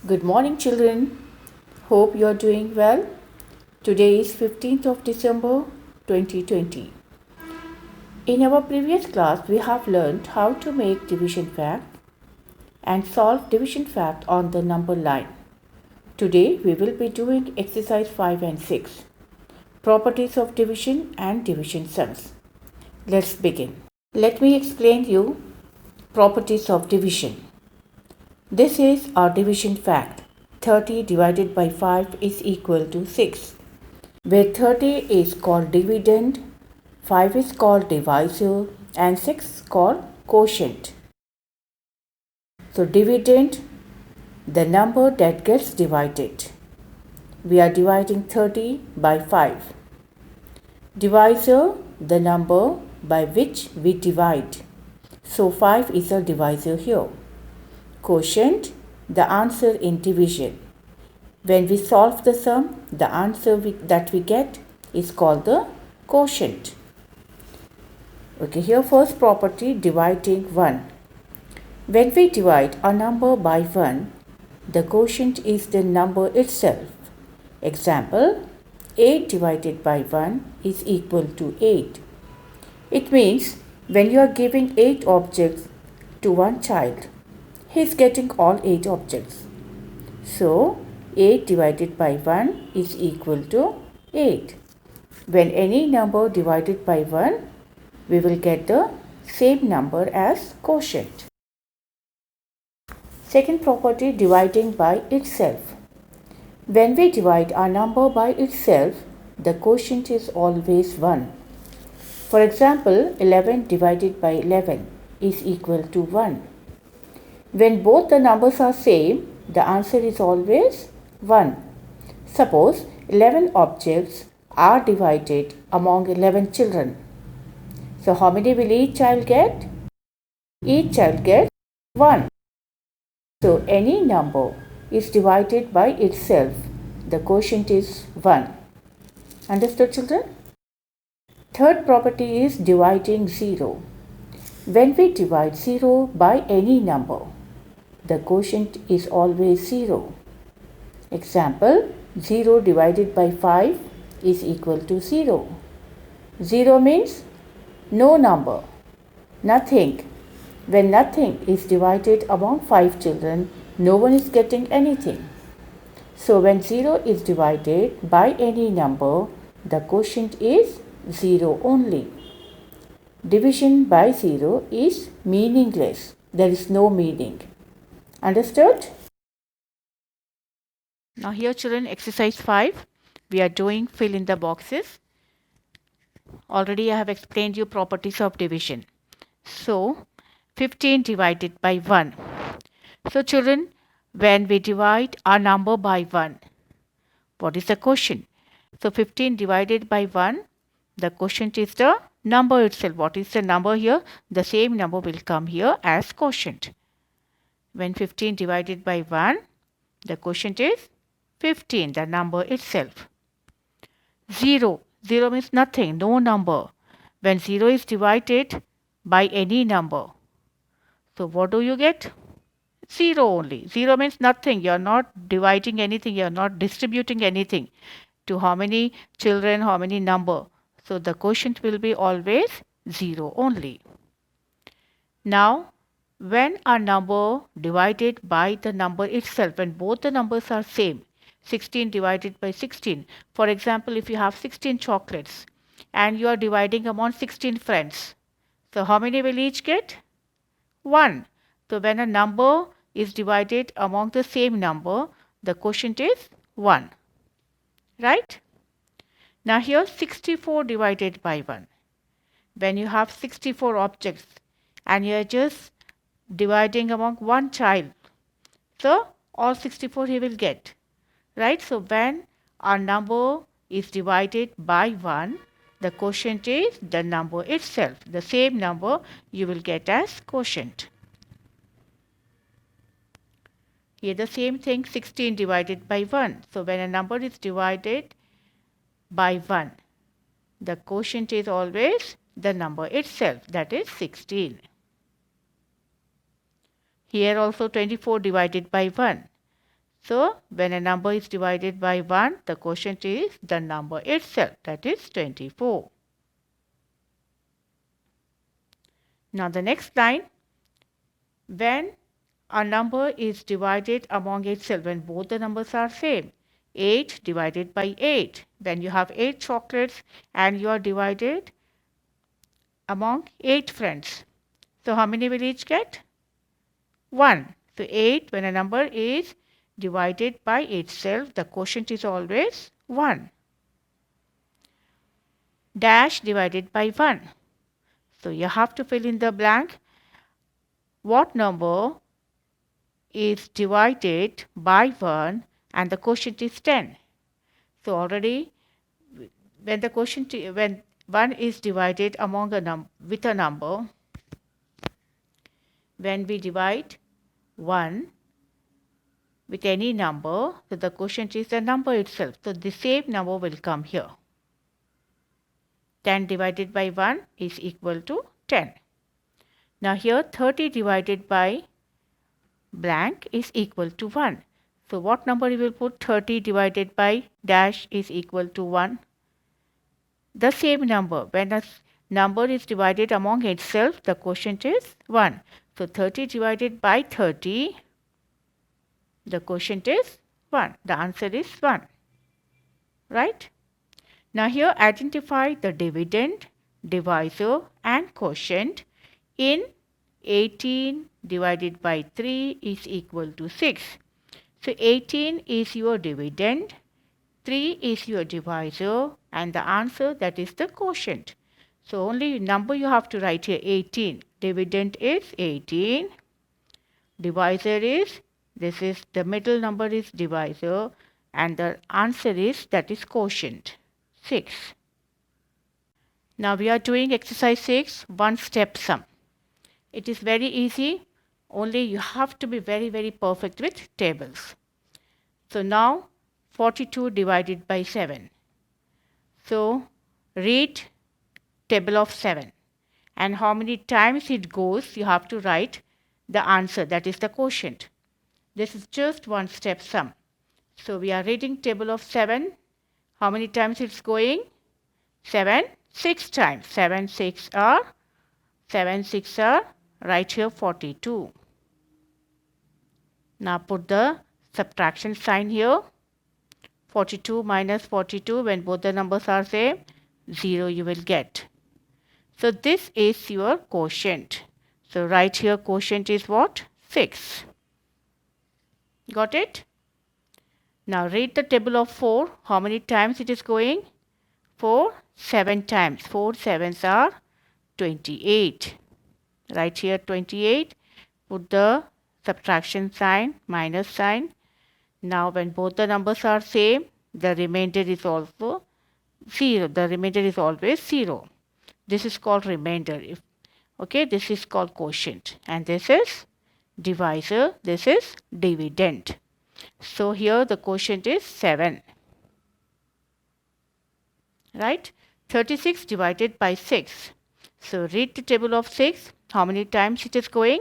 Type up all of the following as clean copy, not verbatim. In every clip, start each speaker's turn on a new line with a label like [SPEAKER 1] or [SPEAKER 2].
[SPEAKER 1] Good morning, children. Hope you are doing well. Today is 15th of December 2020. In our previous class, we have learned how to make division fact and solve division fact on the number line. Today, we will be doing exercise 5 and 6, properties of division and division sums. Let's begin. Let me explain you properties of division. This is our division fact. 30 divided by 5 is equal to 6. Where 30 is called dividend, 5 is called divisor, and 6 is called quotient. So dividend, the number that gets divided. We are dividing 30 by 5. Divisor, the number by which we divide. So 5 is a divisor here. Quotient, the answer in division. When we solve the sum, the answer that we get is called the quotient. Okay, here first property, dividing 1. When we divide a number by 1, the quotient is the number itself. Example, 8 divided by 1 is equal to 8. It means when you are giving 8 objects to one child, he is getting all 8 objects. So, 8 divided by 1 is equal to 8. When any number divided by 1, we will get the same number as quotient. Second property, dividing by itself. When we divide a number by itself, the quotient is always 1. For example, 11 divided by 11 is equal to 1. When both the numbers are same, the answer is always 1. Suppose 11 objects are divided among 11 children. So how many will each child get? Each child gets 1. So any number is divided by itself. The quotient is 1. Understood, children? Third property is dividing 0. When we divide 0 by any number, the quotient is always 0. Example, 0 divided by 5 is equal to 0. 0 means no number, nothing. When nothing is divided among 5 children, no one is getting anything. So when 0 is divided by any number, the quotient is 0 only. Division by 0 is meaningless. There is no meaning. Understood? Now here, children, exercise 5. We are doing fill in the boxes. Already I have explained you properties of division. So 15 divided by 1. So children, when we divide a number by 1, what is the quotient? So 15 divided by 1, the quotient is the number itself. What is the number here? The same number will come here as quotient. When 15 divided by 1, the quotient is 15, the number itself. 0. 0 means nothing, no number. When 0 is divided by any number, so what do you get? 0 only. 0 means nothing. You are not dividing anything. You are not distributing anything. To how many children, how many number. So the quotient will be always 0 only. Now, when a number divided by the number itself, when both the numbers are same, 16 divided by 16. For example, if you have 16 chocolates and you are dividing among 16 friends, so how many will each get? 1. So when a number is divided among the same number, the quotient is 1. Right? Now here 64 divided by 1. When you have 64 objects and you are just dividing among one child, so all 64 he will get. Right? So when a number is divided by 1, the quotient is the number itself. The same number you will get as quotient. Here the same thing, 16 divided by 1. So when a number is divided by 1, the quotient is always the number itself, that is 16. Here also 24 divided by 1. So when a number is divided by 1, the quotient is the number itself, that is 24. Now the next line, when a number is divided among itself, when both the numbers are same, 8 divided by 8. When you have 8 chocolates and you are divided among 8 friends. So how many will each get? 1. So 8, when a number is divided by itself, the quotient is always 1. Dash divided by 1. So you have to fill in the blank. What number is divided by 1 and the quotient is 10? So already when the quotient, when 1 is divided among with a number, when we divide 1 with any number, so the quotient is the number itself. So the same number will come here. 10 divided by 1 is equal to 10. Now here 30 divided by blank is equal to 1. So what number you will put? 30 divided by dash is equal to 1. The same number. When a number is divided among itself, the quotient is 1. So 30 divided by 30, the quotient is 1. The answer is 1. Right? Now here identify the dividend, divisor and quotient in 18 divided by 3 is equal to 6. So 18 is your dividend, 3 is your divisor, and the answer, that is the quotient. So only number you have to write here, 18. Dividend is 18. Divisor is, this is the middle number is divisor, and the answer is, that is quotient, 6. Now we are doing exercise 6, one-step sum. It is very easy, only you have to be very, very perfect with tables. So now 42 divided by 7. So read table of 7 and how many times it goes, you have to write the answer, that is the quotient. This is just one step sum. So we are reading table of 7. How many times it's going? 7, 6 times. 7, 6 are, right here 42. Now put the subtraction sign here. 42 minus 42, when both the numbers are same, 0 you will get. So this is your quotient. So right here quotient is what? 6. Got it? Now read the table of 4. How many times it is going? 4, 7 times. 4 sevens are 28. Right here 28. Put the subtraction sign, minus sign. Now when both the numbers are same, the remainder is also 0. The remainder is always 0. This is called remainder. Okay, this is called quotient. And this is divisor. This is dividend. So here the quotient is 7. Right? 36 divided by 6. So read the table of 6. How many times it is going?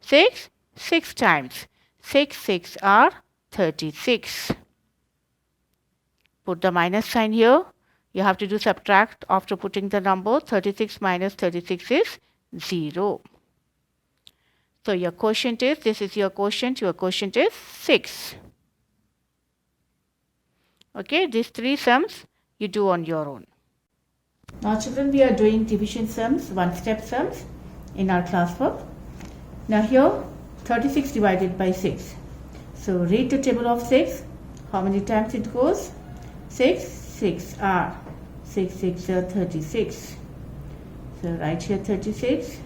[SPEAKER 1] 6. 6 times. 6, 6 are 36. Put the minus sign here. You have to do subtract after putting the number. 36 minus 36 is 0. So your quotient is, this is your quotient is 6. Okay, these 3 sums you do on your own. Now children, we are doing division sums, one-step sums in our classwork. Now here 36 divided by 6. So read the table of 6. How many times it goes? 6, 6 are. 6, 6 are 36. So right here 36.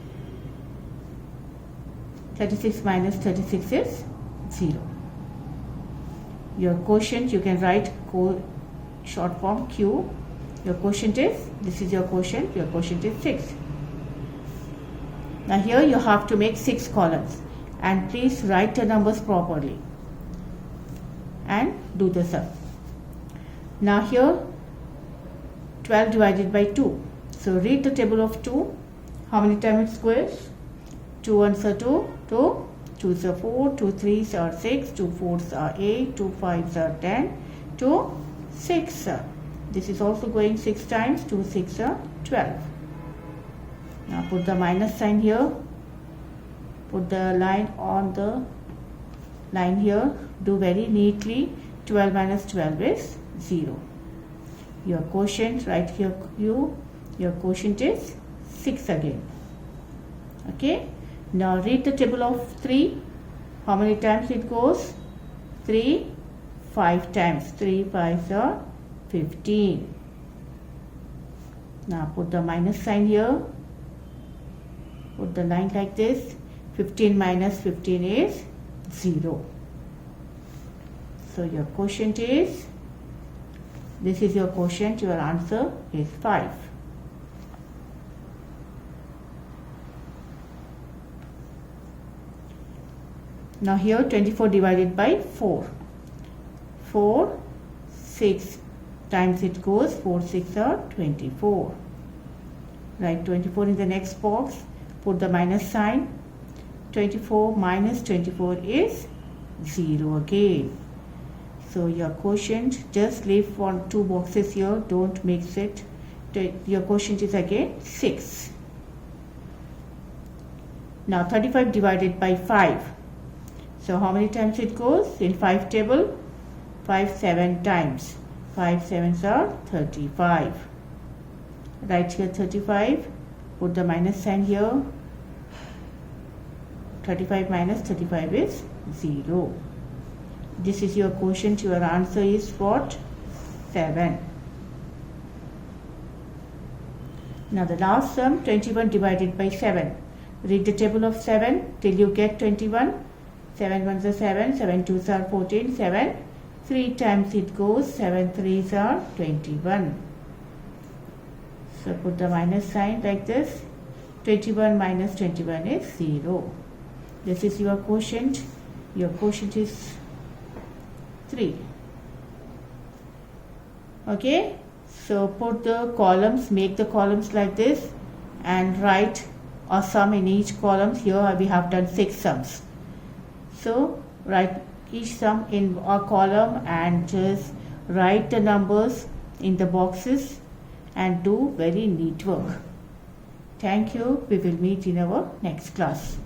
[SPEAKER 1] 36 minus 36 is 0. Your quotient, you can write short form Q. Your quotient is, this is your quotient is 6. Now here you have to make 6 columns. And please write the numbers properly. And do the sum. Now here 12 divided by 2. So read the table of 2. How many times it goes? 2 ones are 2, 2. 2s are 4, 2 3s are 6, 2 4s are 8, 2 5s are 10, 2 6. This is also going 6 times, 2 6 are 12. Now put the minus sign here, put the line on the line here, do very neatly. 12 minus 12 is 0. Your quotient right here, your quotient is 6 again. Okay, now read the table of 3. How many times it goes? 3 5 times. 3 5s are 15. Now put the minus sign here, put the line like this. 15 minus 15 is 0. So your quotient is, this is your quotient, your answer is 5. Now here 24 divided by 4. 4, 6 times it goes, 4 6 are 24. Write 24 in the next box, put the minus sign. 24 minus 24 is 0 again. So your quotient, just leave 2 boxes here, don't mix it. Your quotient is again 6. Now 35 divided by 5. So how many times it goes? In 5 table, 5 7 times. 5 7s are 35. Write here 35, put the minus sign here. 35 minus 35 is 0. This is your quotient, your answer is what? 7. Now the last sum, 21 divided by 7. Read the table of 7 till you get 21. 7 1s are 7, 7 2s are 14, 7 3 times it goes, 7 3s are 21. So put the minus sign like this. 21 minus 21 is 0. This is your quotient. Your quotient is 3. Okay. So put the columns, make the columns like this and write a sum in each column. Here we have done 6 sums. So write each sum in a column and just write the numbers in the boxes and do very neat work. Thank you. We will meet in our next class.